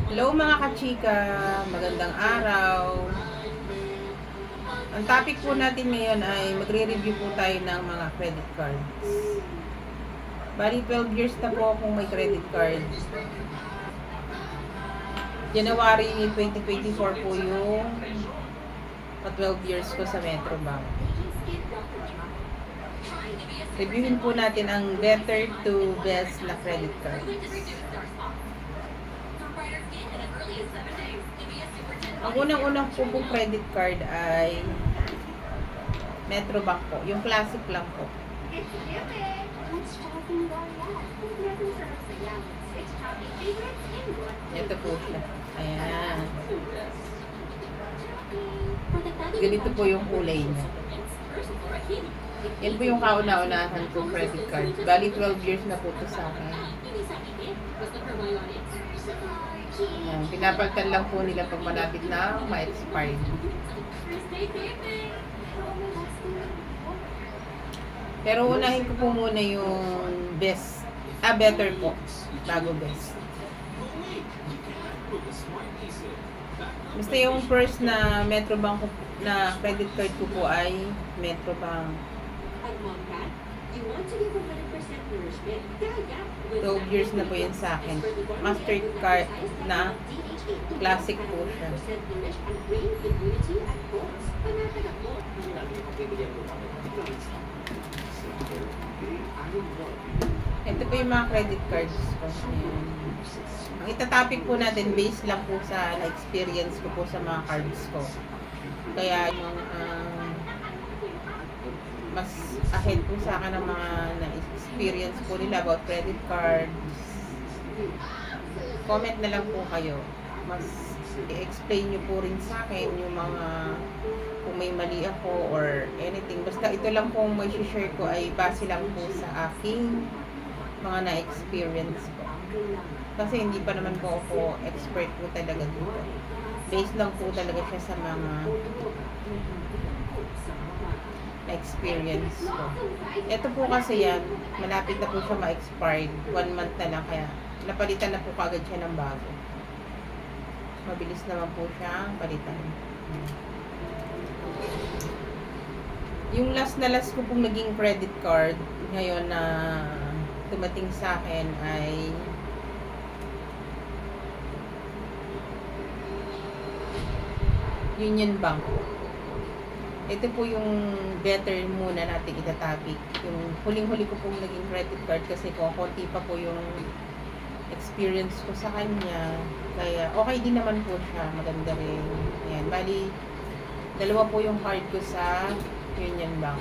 Hello mga kachika, magandang araw. Ang topic po natin ngayon ay magre-review po tayo ng mga credit cards. Bali 12 years na po akong may credit card. January 2024 po yung 12 years ko sa Metrobank. Reviewin po natin ang better to best na credit card. Ang unang-unang po pong credit card ay Metrobank po. Yung classic lang po. Ito po siya. Ayan. Ganito po yung kulay niya. Yan po yung kauna-unahan po credit card. Bali 12 years na po ito sa akin. Ayan. Pinapalitan lang po nila pag malapit na ma-expire. Pero unahin ko po muna yung best. Better po. Bago best. Basta yung first na Metrobank na credit card ko po ay Metrobank. 12 years na po yun sa akin. Mastercard na classic po siya. Ito po yung mga credit cards ko. Ayan. Ang itatopic po natin, based lang po sa na-experience ko po sa mga cards ko. Kaya yung mas ahead po sa akin ng mga na-experience po nila about credit cards. Comment na lang po kayo. Mas i-explain nyo po rin sa akin yung mga kung may mali ako or anything. Basta ito lang po may share ko ay base lang po sa aking mga na-experience ko. Kasi hindi pa naman po ako expert po talaga dito. Based lang po talaga siya sa mga experience ko. Ito po kasi yan, malapit na po siya ma-expired. 1 month na lang, kaya napalitan na po kagad siya ng bago. Mabilis naman po siya palitan. Yung last ko pong naging credit card ngayon na tumating sa akin ay Union Bank. Ito po yung better muna natin itatopic. Yung huling-huli ko pong naging credit card kasi konti pa po yung experience ko sa kanya. Kaya okay din naman po siya. Maganda rin. Ayan. Bali, dalawa po yung card ko sa Union Bank.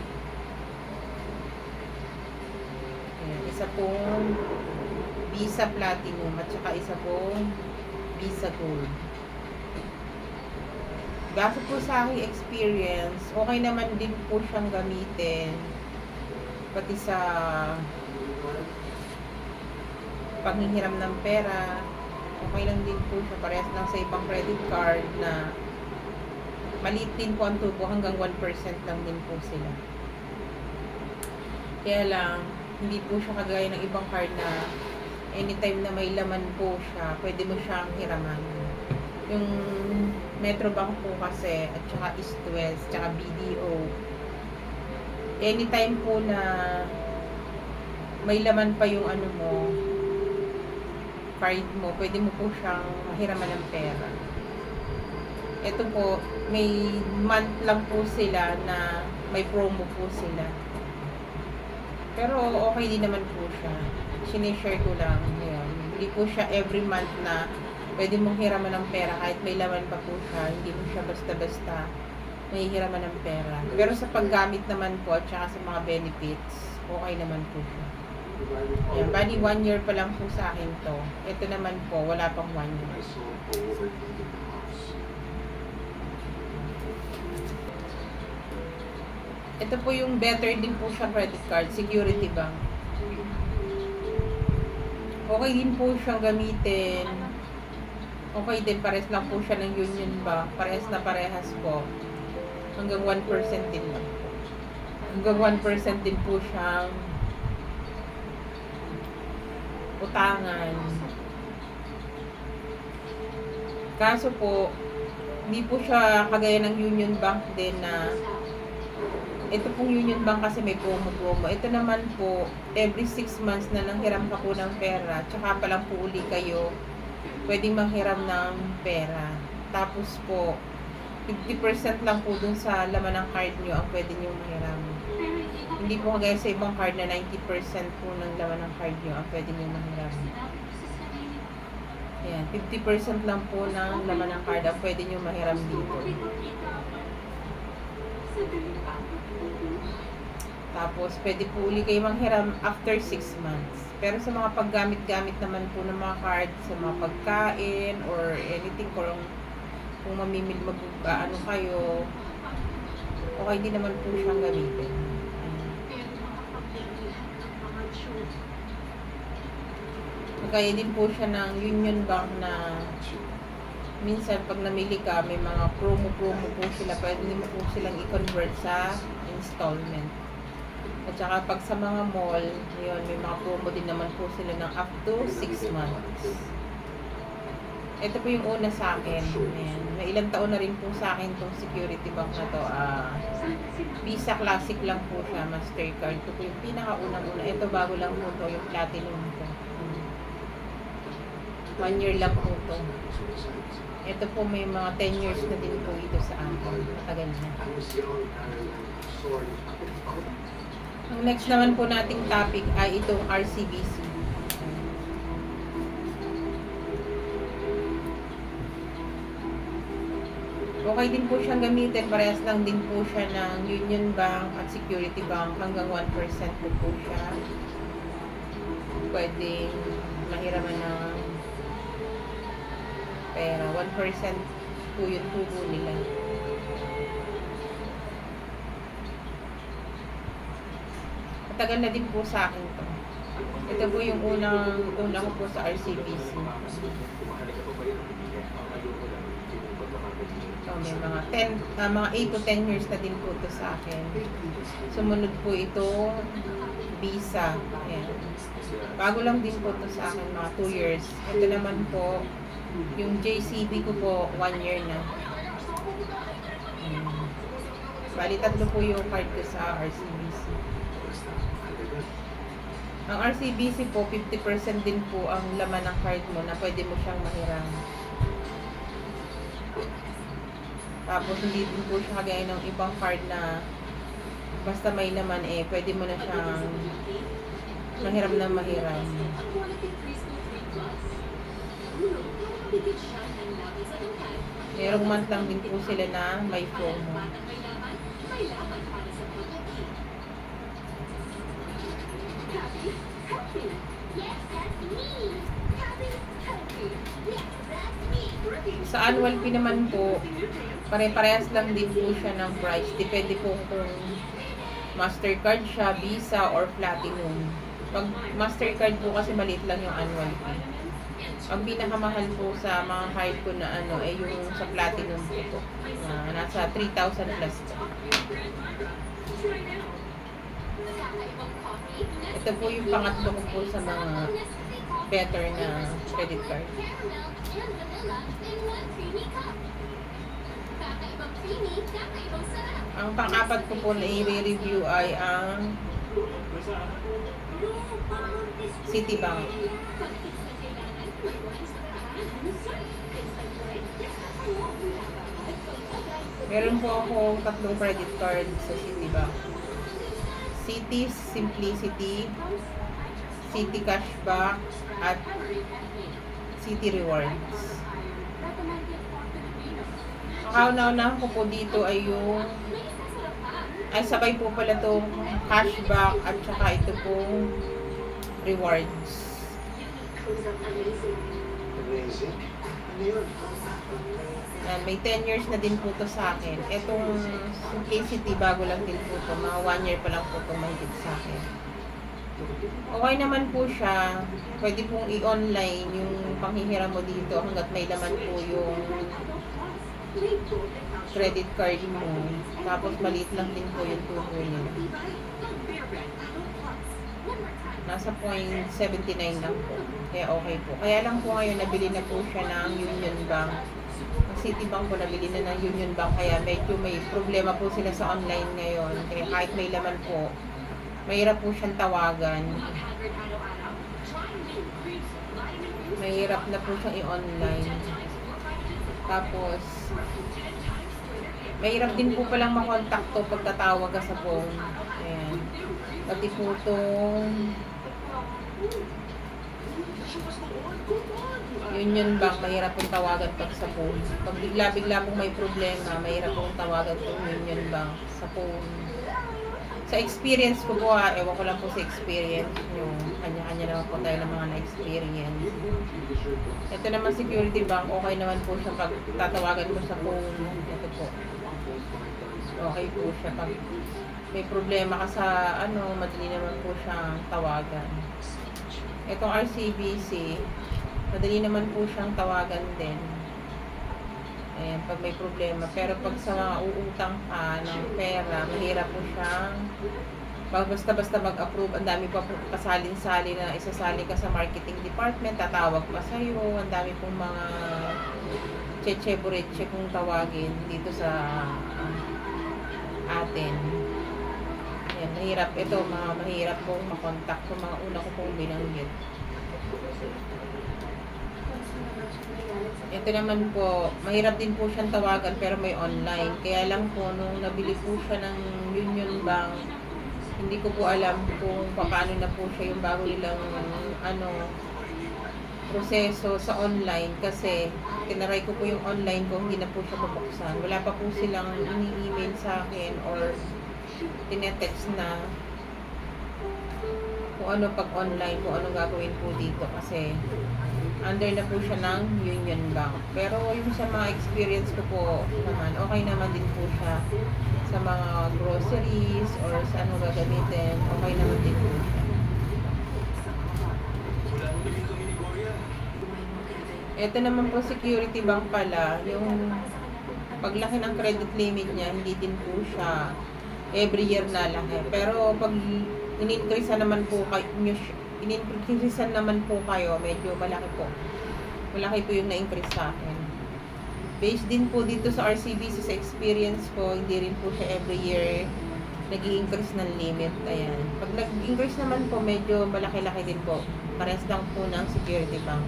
Ayan. Isa pong Visa Platinum at saka isa pong Visa Gold. Base po sa aking experience, okay naman din po siyang gamitin. Pati sa panghihiram ng pera, okay lang din po siya. Parehas lang sa ibang credit card na maliit din po ang tubo, hanggang 1% lang din po sila. Kaya lang, hindi po siya kagaya ng ibang card na anytime na may laman po siya, pwede mo siyang hiraman. Yung Metrobank po kasi, at saka East West, tsaka BDO, anytime po na may laman pa yung ano mo, card mo, pwede mo po siyang mahiraman ng pera. Ito po, may month lang po sila na may promo po sila. Pero okay din naman po siya. Sinishare ko lang. Yun. Hindi po siya every month na pwede mong hiraman ng pera kahit may laman pa po siya. Hindi mo siya basta-basta may hiraman ng pera. Pero sa paggamit naman po at saka sa mga benefits, okay naman po siya. Yan, bali 1 year pa lang po sa akin to. Ito naman po, wala pang 1 year. Ito po yung better din po siya credit card, Security Bank. Okay din po siyang gamitin. Okay din, parehas lang po siya ng Union Bank. Parehas na parehas po. Hanggang 1% din lang. Hanggang 1% din po siyang utangan. Kaso po, hindi po siya kagaya ng Union Bank din na ito pong Union Bank kasi may promo. Ito naman po, every 6 months na nanghiram ka po ng pera, tsaka pa lang po uli kayo pwedeng manghiram ng pera. Tapos po, 50% lang po dun sa laman ng card nyo ang pwede nyo mahiram. Hindi po kagaya sa ibang card na 90% po ng laman ng card nyo ang pwede nyo mahiram. Ayan, 50% lang po ng laman ng card ang pwede nyo mahiram dito. Tapos, pwede po uli kayo manghiram after 6 months. Pero sa mga paggamit-gamit naman po ng mga card, sa mga pagkain, or anything, kung mamimil ano kayo, okay din naman po siyang gamitin. Kaya din po siya ng Union Bank na minsan pag namili ka, may mga promo po sila, pwede mo po silang i-convert sa installment. At saka pag sa mga mall, yun, may mga promo din naman po sila ng up to 6 months. Ito po yung una sa akin. Ayan. May ilang taon na rin po sa akin itong Security Bank na to. Visa Classic lang po siya, Mastercard. Ito po yung pinakaunang-una. Ito bago lang po to, yung Platinum po. 1 year lang po to. Ito po may mga 10 years na din po ito sa akin. Matagal na. Ang next naman po nating topic ay itong RCBC. Okay din po siyang gamitin. Parehas lang din po siya ng Union Bank at Security Bank. Hanggang 1% po siya. Pwedeng mahiraman ng pera. 1% po yung tubo nila. Matagal na din po sa akin to. Ito po yung una ko po sa RCBC. So, may mga 8 to 10 years na din po to sa akin. Sumunod po itong Visa. Ayan. Bago lang din po to sa akin, mga 2 years. Ito naman po, yung JCB ko po, 1 year na. Bali, 3 po yung card ko sa RCBC. Ang RCBC po, 50% din po ang laman ng card mo na pwede mo siyang mahiram. Tapos, hindi din po siya kagaya ng ibang card na basta may laman pwede mo na siyang mahiram na mahiram. Merong month lang din po sila na may promo. Sa annual fee naman po, pare-parehas lang din po siya ng price. Depende po kung Mastercard siya, Visa, or Platinum. Pag Mastercard po kasi maliit lang yung annual fee. Ang pinakamahal po sa mga card ko na ay yung sa Platinum po. Nasa 3,000 plus po. Ito po yung pangatlo ko po sa mga better na credit card. Ang pang-apat ko po na i-review ay ang Citibank. Meron po akong 3 credit card sa Citibank. Citi Simplicity, Citi Cashback, at Citi Rewards. Ang kauna-unahan ko po dito ay yung sabay po pala itong cashback at saka ito pong rewards. Yan, may 10 years na din po to sa akin. Itong Simplicity, bago lang din po to. Mga 1 year pa lang po to mahigit sa akin. Okay naman po siya. Pwede pong i-online yung panghihiram mo dito hanggat may laman po yung credit card mo. Tapos maliit lang din po yung tubo niya. Nasa 0.79 lang po. Kaya okay po. Kaya lang po ngayon, nabili na po siya ng Union Bank. Ang Citibank po, nabili na ng Union Bank. Kaya medyo may problema po sila sa online ngayon. Kaya kahit may laman po, mahirap po siyang tawagan. Mahirap na po siyang i-online. Tapos, mahirap din po palang makontakto pag tatawag ka sa phone. Ayan. Pati po itong Union Bank, mahirap pong tawagan pag sa phone. Pag bigla-bigla pong may problema, mahirap pong tawagan itong Union Bank sa phone. Sa experience ko po ewan ko lang po sa experience nyo. Kanya-kanya naman po tayo ng mga na-experience. Ito naman Security Bank, okay naman po siya pag tatawagan mo sa phone. Ito po. Okay po siya pag may problema ka sa madali naman po siyang tawagan. Itong RCBC, madali naman po siyang tawagan din. Ayan, pag may problema. Pero pag sa mga uutang ka ng pera, mahirap po siyang basta-basta mag-approve. Ang dami pa po kasalin-sali na isasali ka sa marketing department, tatawag pa sa'yo. Ang dami pong mga cheche-bureche kung tawagin dito sa atin. Ayan, mahirap. Ito, mahirap pong makontak kung mga una ko pong binanggit. Ito naman po, mahirap din po siyang tawagan pero may online. Kaya lang po, nung nabili po siya ng Union Bank, hindi ko po alam kung paano na po siya yung bago nilang proseso sa online. Kasi tinaray ko po yung online ko, hindi na po siya mabuksan. Wala pa po silang ini-email sa akin or tinetext na kung ano pag online, kung ano gagawin po dito. Kasi under na po siya ng Union Bank. Pero yung sa mga experience ko po naman, okay naman din po siya sa mga groceries or sa ano gagamitin. Okay naman din po siya. Ito naman po Security Bank pala, yung paglaki ng credit limit niya, hindi din po siya every year na laki. Pero pag in-increase naman po kayo, in-increase naman po kayo, medyo malaki po. Malaki po yung na-increase sa akin. Based din po dito sa RCBC, sa experience ko, hindi rin po siya every year nag-i-increase ng limit. Ayan. Pag nag-increase naman po, medyo malaki-laki din po. Parehas lang po ng Security Bank.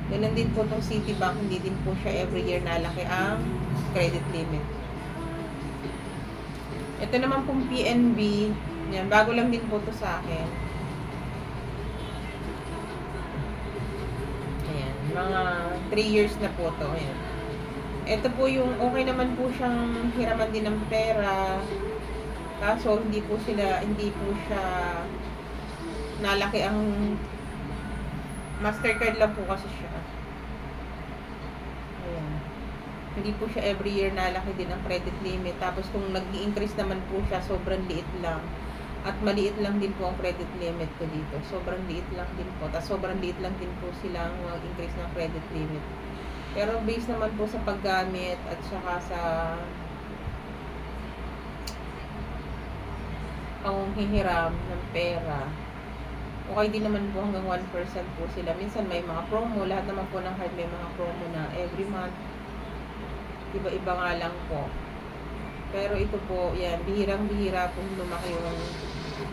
Ganun din po itong Citibank, hindi din po siya every year nalaki ang credit limit. Ito naman pong PNB, yan, bago lang din po ito sa akin. Ayan, mga 3 years na po ito. Ayan. Ito po yung, okay naman po siyang hiraman din ng pera. Kaso, hindi po siya nalaki ang Mastercard lang po kasi siya. Ayan. Hindi po siya every year nalaki din ang credit limit. Tapos kung nag-i-increase naman po siya, sobrang liit lang. At maliit lang din po ang credit limit ko dito. Sobrang liit lang din po. Tapos sobrang liit lang din po silang mag-increase ng credit limit. Pero based naman po sa paggamit at saka sa panghihiram ng pera, okay din naman po hanggang 1% po sila. Minsan may mga promo. Lahat naman po ng card may mga promo na every month. Iba-iba nga lang po. Pero ito po, yan, bihirang-bihira po lumaki yung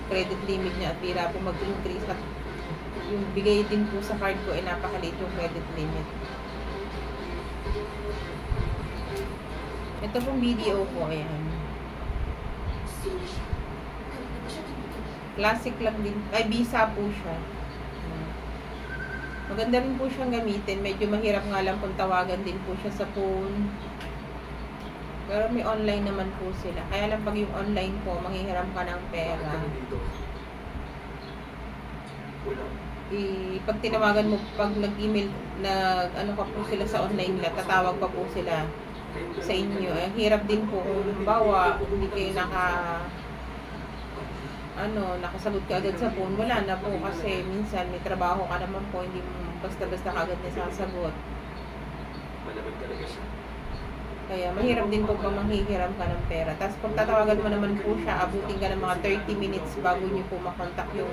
credit limit niya at bihira po mag-increase at yung bigay din po sa card ko ay napakaliit yung credit limit. Ito pong video po, ayan. Classic lang din, ay Visa po siya. Maganda rin po siyang gamitin, medyo mahirap nga lang kung tawagan din po siya sa phone. Pero may online naman po sila. Kaya lang pag yung online po, manghihiram ka ng pera. Pag tinawagan mo, pag nag-email, ano pa po sila sa online nila, tatawag pa po sila sa inyo. Ang hirap din po kung halimbawa, hindi kayo nakasagot ka agad sa phone. Wala na po kasi minsan may trabaho ka naman po, hindi mo basta-basta ka agad nasasagot. Kaya mahirap din po pag manghihiram ka ng pera. Tapos pag tatawagan mo naman po siya, abutin ka ng mga 30 minutes bago niyo po makontak yung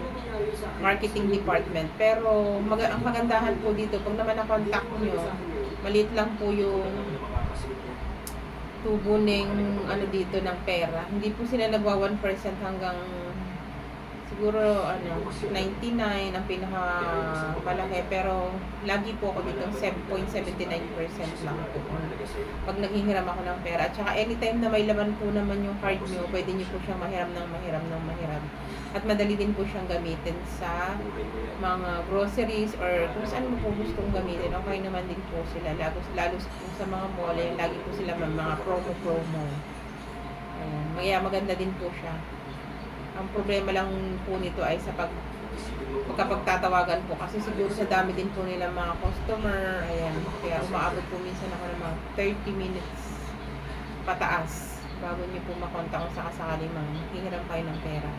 marketing department. Pero ang kagandahan po dito, pag naman na-contact niyo, maliit lang po yung tubo ng ano dito ng pera. Hindi po sila nagwa 1% hanggang siguro 99 ang pinaka malaki, pero lagi po ako dito 7.79% lang po pag naghihiram ako ng pera. At saka anytime na may laman po naman yung card nyo, pwede nyo po siyang mahiram ng mahiram. At madali din po siyang gamitin sa mga groceries or kung saan mo po gustong gamitin. Okay naman din po sila, lalo po sa mga mall, lagi po sila mga promo. Ayan, maganda din po siya. Ang problema lang po nito ay sa kapag tatawagan po, kasi siguro sa dami din po nila mga customer, ayan, kaya umaabot po minsan ako ng mga 30 minutes pataas bago niyo po makontak kung sakasakali hihiram kayo ng pera.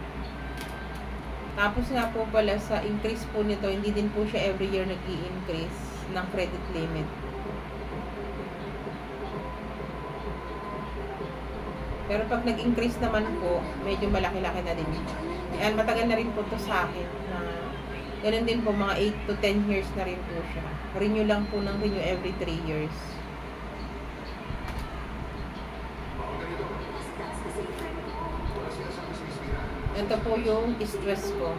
Tapos nga po pala sa increase po nito, hindi din po siya every year nag-i-increase ng credit limit. Pero pag nag-increase naman po, medyo malaki-laki na din. Ayan, matagal na rin po to sa akin. Ganun din po, mga 8 to 10 years na rin po siya. Renew lang po ng renew every 3 years. Ito po yung stress ko.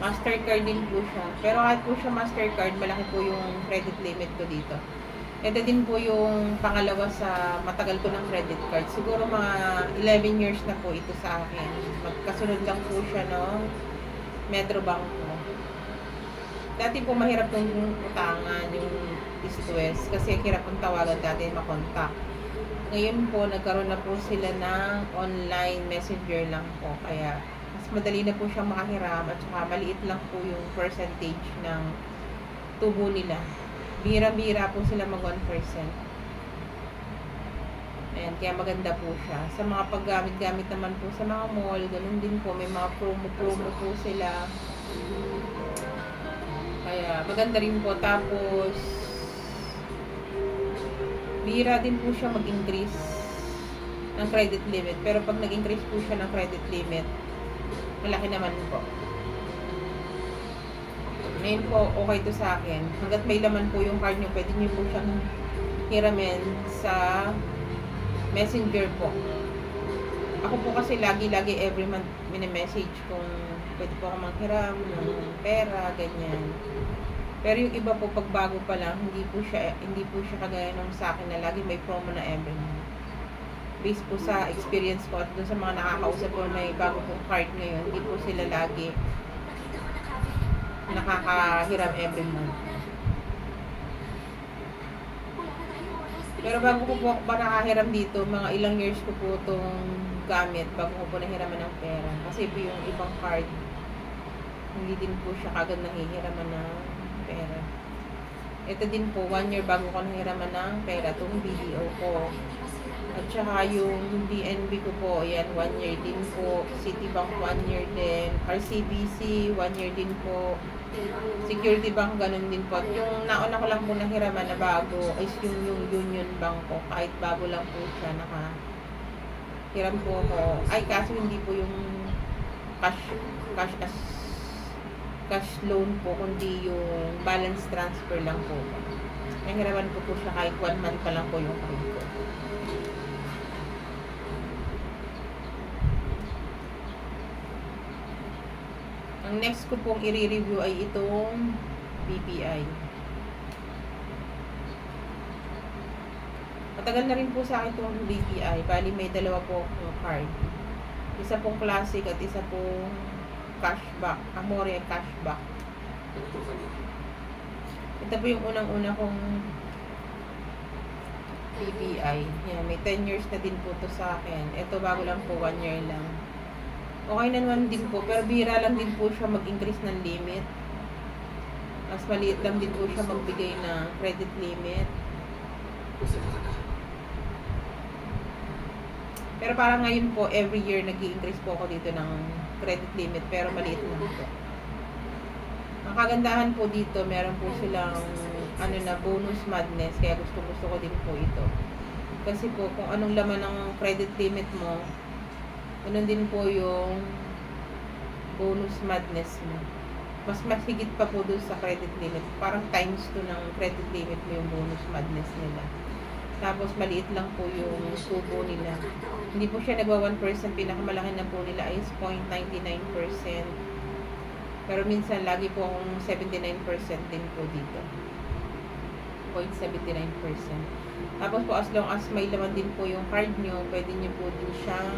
Mastercard din po siya. Pero kahit po siya Mastercard, malaki po yung credit limit ko dito. Ito din po yung pangalawa sa matagal ko ng credit card. Siguro mga 11 years na po ito sa akin. Magkasunod lang po siya no Metro Bank po. Dati po mahirap yung utangan, yung East-West, kasi hirap ang tawagan dati makontak. Ngayon po, nagkaroon na po sila ng online messenger lang po. Kaya mas madali na po siyang makahiram at saka maliit lang po yung percentage ng tubo nila. Bira-bira po sila mag 1%. Ayan, kaya maganda po siya. Sa mga paggamit-gamit naman po sa mga mall, ganun din po, may mga promo po sila. Kaya maganda rin po. Tapos bira din po siya mag-increase ng credit limit. Pero pag nag-increase po siya ng credit limit, malaki naman po. Ngayon po, okay to sa akin. Hanggat may laman po yung card nyo, pwede nyo po siyang hiramin sa messenger po. Ako po kasi lagi every month mini-message kung pwede po ako manghiram ng pera, ganyan. Pero yung iba po, pag bago pa lang, hindi po siya kagaya nung sa akin na lagi may promo na every month. Based po sa experience ko at doon sa mga nakakausap ko may bago pong card ngayon, hindi po sila lagi nakakahiram every month. Pero bago ko po ba nakahiram dito, mga ilang years ko po itong gamit bago ko po nahiraman ng pera. Kasi po yung ibang card, hindi din po siya kagad nahihiraman ng pera. Ito din po, 1 year bago ko nahiraman ng pera, itong BDO ko. At saka yung DNB ko po, yan, 1 year din po. Citibank, 1 year din. RCBC, 1 year din po. Security Bank, ganun din po. At yung nauna ko lang po nahiraman na bago is yung Union Bank ko. Kahit bago lang po siya, nakahiram po ako. Ay, kaso hindi po yung cash loan po, kundi yung balance transfer lang po. Nahiraman ko po siya kahit 1 month pa lang po yung card ko. Ang next ko pong i-review ay itong BPI. Matagal na rin po sa akin itong BPI. Bali may dalawa po akong card. Isa pong classic at isa pong cashback. Amore cashback. Ito po yung unang-una kong BPI. Yan, may 10 years na din po to sa akin. Ito bago lang po, 1 year lang. Okay na naman din po, pero bira lang din po siya mag-increase ng limit. Mas maliit lang din po siya magbigay ng credit limit. Pero parang ngayon po, every year nag-i-increase po ako dito ng credit limit, pero maliit lang po. Ang kagandahan po dito, meron po silang ano na, bonus madness. Kaya gusto ko din po ito. Kasi po, kung anong laman ng credit limit mo, ganun din po yung bonus madness mo. Mas masigit pa po dun sa credit limit. Parang times 2 ng credit limit mo yung bonus madness nila. Tapos maliit lang po yung tubo nila. Hindi po siya nagwa 1%. Pinakamalaki na po nila is 0.99%. Pero minsan lagi po akong 79% din po dito. 0.79%. Tapos po as long as may laman din po yung card nyo, pwede nyo po din siyang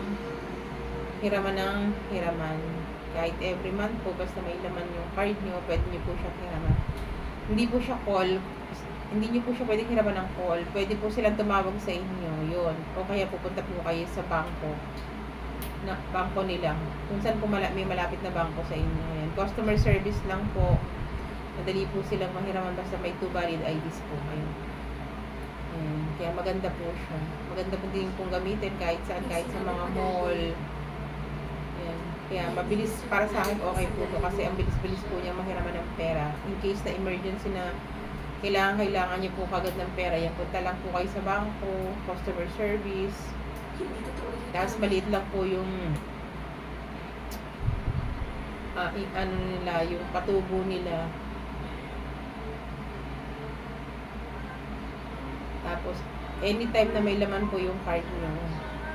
hiraman ng hiraman. Kahit every month po, basta may laman yung card nyo, pwede nyo po siya hiraman. Hindi po siya call. Hindi nyo po siya pwede hiraman ng call. Pwede po silang tumawag sa inyo. Yun. O kaya pupunta po kayo sa bangko. Na, bangko nila. Kung saan po may malapit na bangko sa inyo. Yan. Customer service lang po. Madali po silang mahiraman basta may 2 valid IDs po kayo. Yan. Kaya maganda po siya. Maganda po din pong gamitin kahit saan, kahit sa mga mall. Yan. Kaya mabilis para sa akin okay po to kasi ang bilis-bilis po niya mahiraman ng pera. In case na emergency na kailangan niyo po kagad ng pera, yan, punta lang po kayo sa bangko, customer service. Tapos maliit lang po yung ano nila, yung patubo nila. Tapos anytime na may laman po yung card nyo,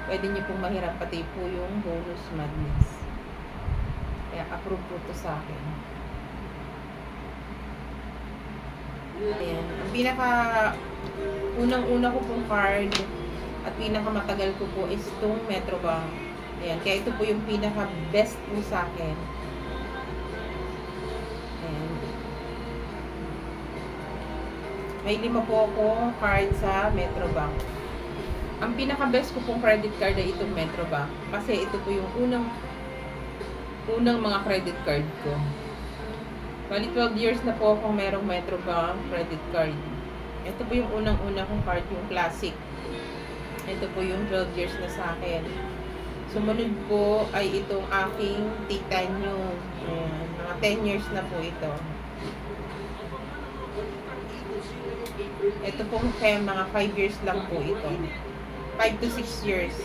pwede nyo pong mahirap pati po yung bonus madness. Kaya approve po to sa akin. Ayan. Ang pinaka unang-una ko pong card at pinakamatagal ko po is itong Metrobank. Ayan. Kaya ito po yung pinaka best po sa akin. Ayan. May 5 po ako card sa Metrobank. Ang pinaka best ko pong credit card ay itong Metrobank. Kasi ito po yung unang mga credit card ko. Bali 12 years na po akong merong Metrobank credit card. Ito po yung unang-una kong card, yung classic. Ito po yung 12 years na sa akin. Sumunod po ay itong aking Titanium. Ayan, mga 10 years na po ito. Ito po mga 5 years lang po ito. 5 to 6 years.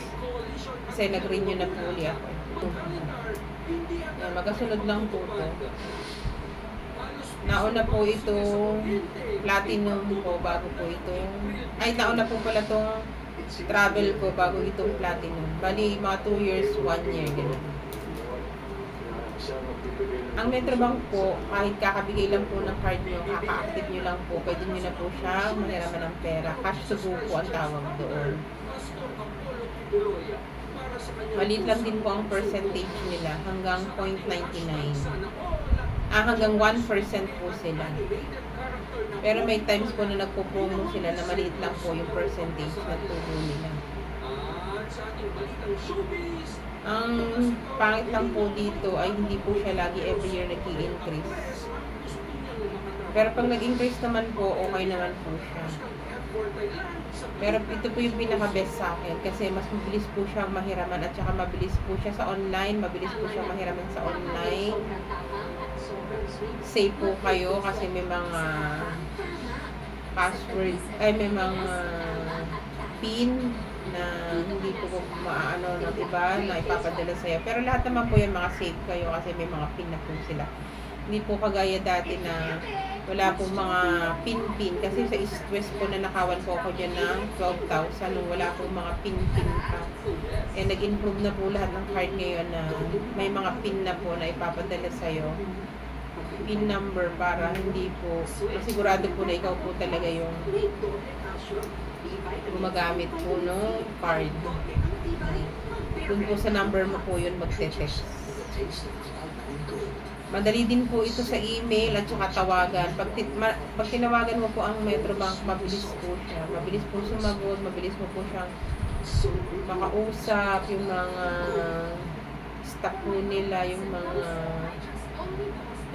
Kasi nag-renew na po ulit ako. Ayan, magasunod lang po ito. Nauna po itong platinum po bago po itong nauna po pala itong travel ko bago itong platinum. Bali mga 2 years, 1 year gano'n. Ang Metrobank po, kahit kakabigay lang po ng card nyo, kaka-active nyo lang po, pwede nyo na po siya mahiraman ng pera. Cash to go po ang tawag doon. Maliit lang din po ang percentage nila, hanggang 0.99. Hanggang 1% po sila. Pero may times po na nagpo-promo sila na maliit lang po yung percentage na tubo nila. Ang pangit lang po dito ay hindi po siya lagi every year nag-i-increase. Pero pag nag-increase naman po, okay naman po siya. Pero ito po yung pinaka-best sa akin kasi mas mabilis po siyang mahiraman at saka mabilis po siya sa online, mabilis po siyang mahiraman sa online. Safe po kayo kasi may mga password, may mga pin na hindi po maano ng iba na ipapadala sa'yo. Pero lahat naman po yung mga safe kayo kasi may mga pin na po sila. Hindi po kagaya dati na wala pong mga pin-pin. Kasi sa East West po na nakawan po ako dyan ng 12,000 nung wala pong mga pin-pin pa. Eh nag-improve na po lahat ng card ngayon na may mga pin na po na ipapadala sa'yo. Pin number para hindi po masigurado po na ikaw po talaga yung gumagamit po no card. Doon po sa number mo po yun magte-text. Madali din po ito sa email at saka tawagan. Pag tinawagan mo po ang Metrobank, mabilis po siya. Mabilis po sumagot, mabilis mo po siyang makausap, yung mga staff po nila, yung mga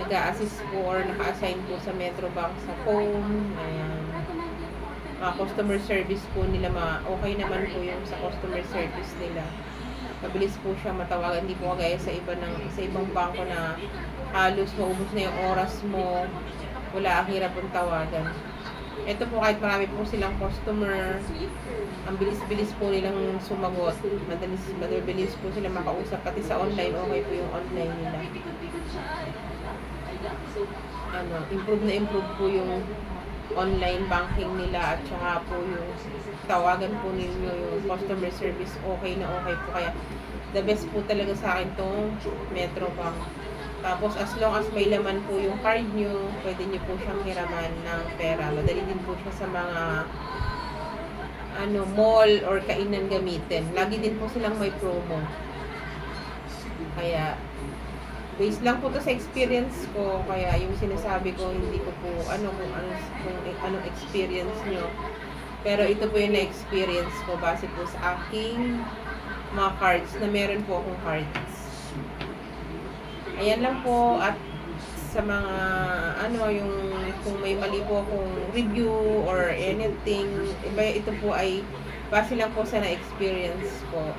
nag-a-assist po or naka-assign po sa Metrobank sa phone. Ayan. Mga customer service po nila, okay naman po yung sa customer service nila. Mabilis po siya matawagan, hindi po kagaya sa ibang bangko na halos maubos na yung oras mo, wala ang hirap ang tawagan. Ito po kahit marami po silang customer, ang bilis-bilis po nilang sumagot. Madalis po sila makausap. Pati sa online, okay po yung online nila. Improve po yung online banking nila at saka po yung tawagan po ninyo yung customer service, okay na okay po. Kaya the best po talaga sa akin tong Metro Bank. Tapos as long as may laman po yung card nyo, pwede nyo po siyang hiraman ng pera. Madali din po siya sa mga mall or kainan gamitin. Lagi din po silang may promo. Kaya based lang po to sa experience ko, kaya yung sinasabi ko hindi ko po kung anong experience nyo, pero ito po yung na-experience ko base po sa aking mga cards na meron po akong cards. Ayan lang po. At sa mga yung kung may mali po akong review or anything, ito po ay base lang po sa na-experience ko.